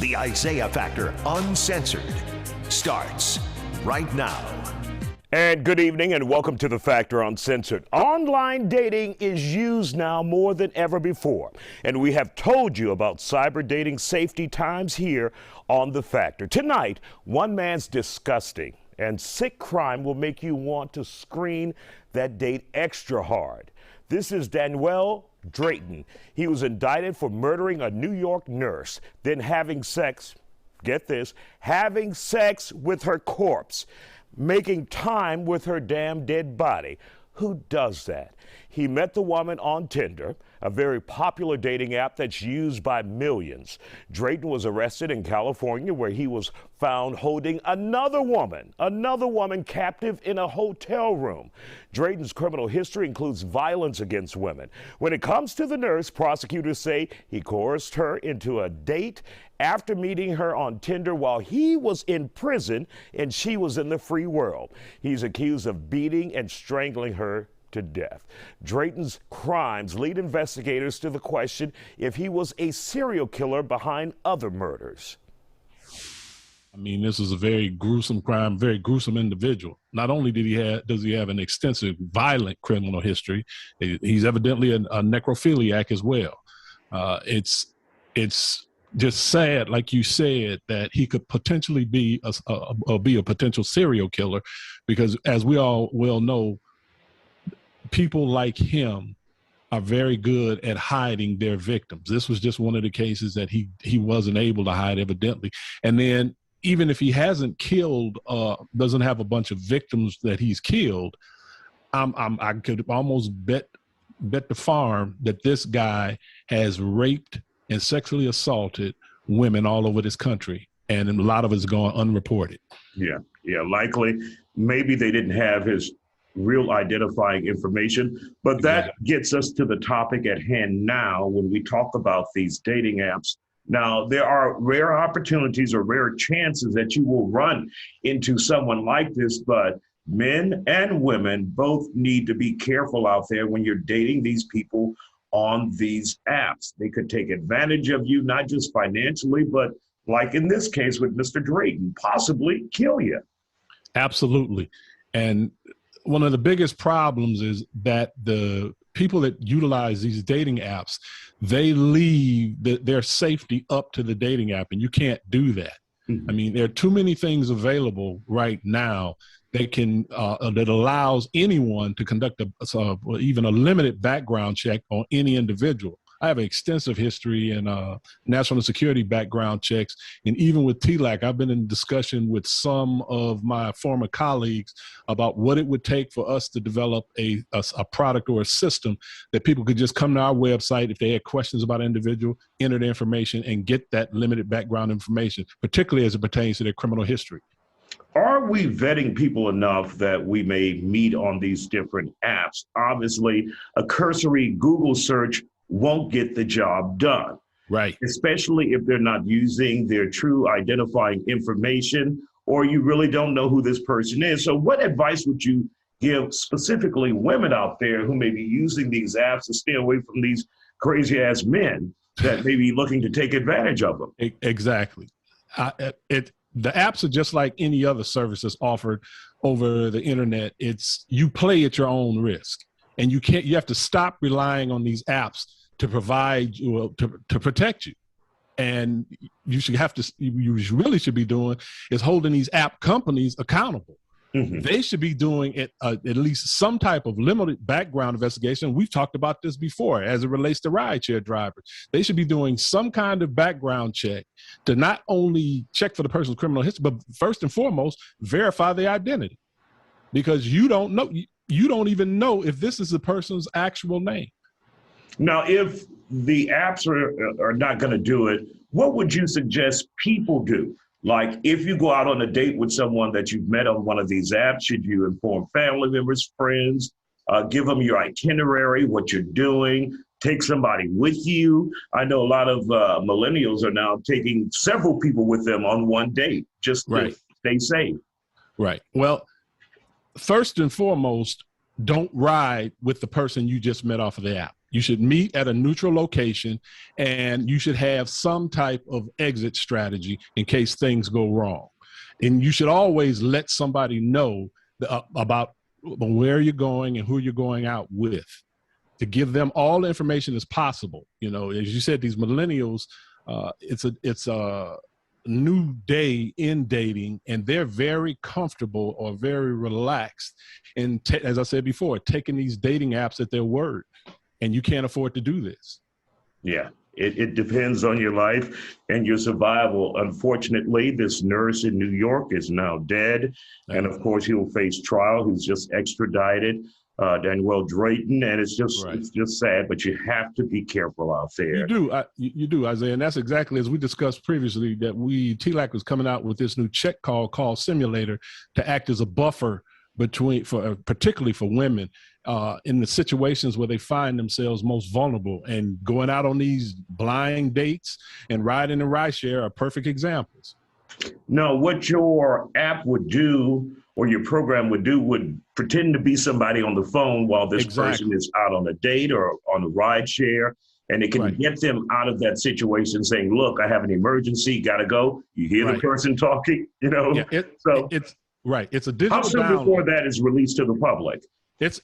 The Isaiah Factor Uncensored starts right now. And good evening and welcome to The Factor Uncensored. Online dating is used now more than ever before. And we have told you about cyber dating safety times here on The Factor. Tonight, one man's disgusting and sick crime will make you want to screen that date extra hard. This is Daniel Drayton. He was indicted for murdering a New York nurse, then having sex, get this, having sex with her corpse, making time with her damn dead body. Who does that? He met the woman on Tinder, a very popular dating app that's used by millions. Drayton was arrested in California, where he was found holding another woman captive in a hotel room. Drayton's criminal history includes violence against women. When it comes to the nurse, prosecutors say he coerced her into a date after meeting her on Tinder while he was in prison and she was in the free world. He's accused of beating and strangling her to death. Drayton's crimes lead investigators to the question if he was a serial killer behind other murders. I mean, this is a very gruesome crime, very gruesome individual. Not only does he have an extensive violent criminal history, he's evidently a necrophiliac as well. It's just sad, like you said, that he could potentially be a potential serial killer, because as we all well know, people like him are very good at hiding their victims. This was just one of the cases that he wasn't able to hide, evidently. And then even if he hasn't killed, doesn't have a bunch of victims that he's killed, I could almost bet the farm that this guy has raped and sexually assaulted women all over this country, and a lot of it's gone unreported. Yeah, likely. Maybe they didn't have his real identifying information, but that gets us to the topic at hand now when we talk about these dating apps. Now, there are rare opportunities or rare chances that you will run into someone like this, but men and women both need to be careful out there when you're dating these people on these apps. They could take advantage of you, not just financially, but like in this case with Mr. Drayton, possibly kill you. Absolutely. And one of the biggest problems is that the people that utilize these dating apps, they leave their safety up to the dating app, and you can't do that. Mm-hmm. I mean, there are too many things available right now that can that allows anyone to conduct even a limited background check on any individual. I have an extensive history in national security background checks, and even with TLAC, I've been in discussion with some of my former colleagues about what it would take for us to develop a product or a system that people could just come to our website if they had questions about an individual, enter the information, and get that limited background information, particularly as it pertains to their criminal history. Are we vetting people enough that we may meet on these different apps? Obviously, a cursory Google search won't get the job done. Right. Especially if they're not using their true identifying information, or you really don't know who this person is. So what advice would you give specifically women out there who may be using these apps to stay away from these crazy ass men that may be looking to take advantage of them? Exactly. The apps are just like any other services offered over the internet. It's you play at your own risk, and you have to stop relying on these apps to provide you, to protect you. And you really should be doing is holding these app companies accountable. Mm-hmm. They should be doing at least some type of limited background investigation. We've talked about this before as it relates to rideshare drivers. They should be doing some kind of background check to not only check for the person's criminal history, but first and foremost, verify their identity. Because you don't even know if this is the person's actual name. Now, if the apps are not going to do it, what would you suggest people do? Like, if you go out on a date with someone that you've met on one of these apps, should you inform family members, friends, give them your itinerary, what you're doing, take somebody with you? I know a lot of millennials are now taking several people with them on one date just to stay safe. Right. Well, first and foremost, don't ride with the person you just met off of the app. You should meet at a neutral location, and you should have some type of exit strategy in case things go wrong. And you should always let somebody know about where you're going and who you're going out with, to give them all the information as possible. You know, as you said, these millennials, it's a new day in dating, and they're very comfortable or very relaxed. And as I said before, taking these dating apps at their word, and you can't afford to do this. Yeah, it depends on your life and your survival. Unfortunately, this nurse in New York is now dead. And of course, he'll face trial. He's just extradited, Daniel Drayton. And it's just sad, but you have to be careful out there. You do, Isaiah. And that's exactly as we discussed previously, that TLAC was coming out with this new check call simulator to act as a buffer particularly for women in the situations where they find themselves most vulnerable, and going out on these blind dates and riding in rideshare are perfect examples. No, what your app would do, or your program would do, would pretend to be somebody on the phone while this person is out on a date or on a rideshare. And it can get them out of that situation, saying, look, I have an emergency, gotta go. You hear the person talking, you know? Yeah, it's a digital How soon download. Before that is released to the public?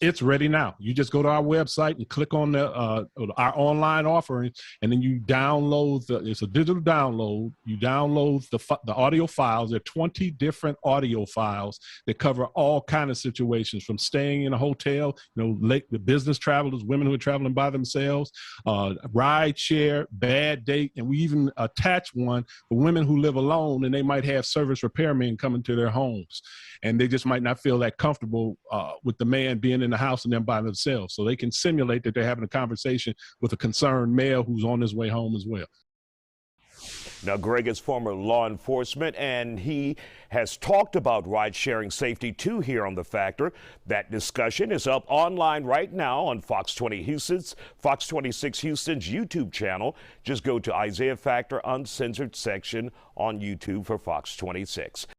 It's ready now. You just go to our website and click on our online offering, and then you download it's a digital download. You download the audio files. There are 20 different audio files that cover all kind of situations, from staying in a hotel, the business travelers, women who are traveling by themselves, ride share, bad date, and we even attach one for women who live alone and they might have service repairmen coming to their homes, and they just might not feel that comfortable with the man being in the house and them by themselves. So they can simulate that they're having a conversation with a concerned male who's on his way home as well. Now, Greg is former law enforcement, and he has talked about ride-sharing safety too here on The Factor. That discussion is up online right now on Fox 26 Houston's YouTube channel. Just go to Isaiah Factor Uncensored section on YouTube for Fox 26.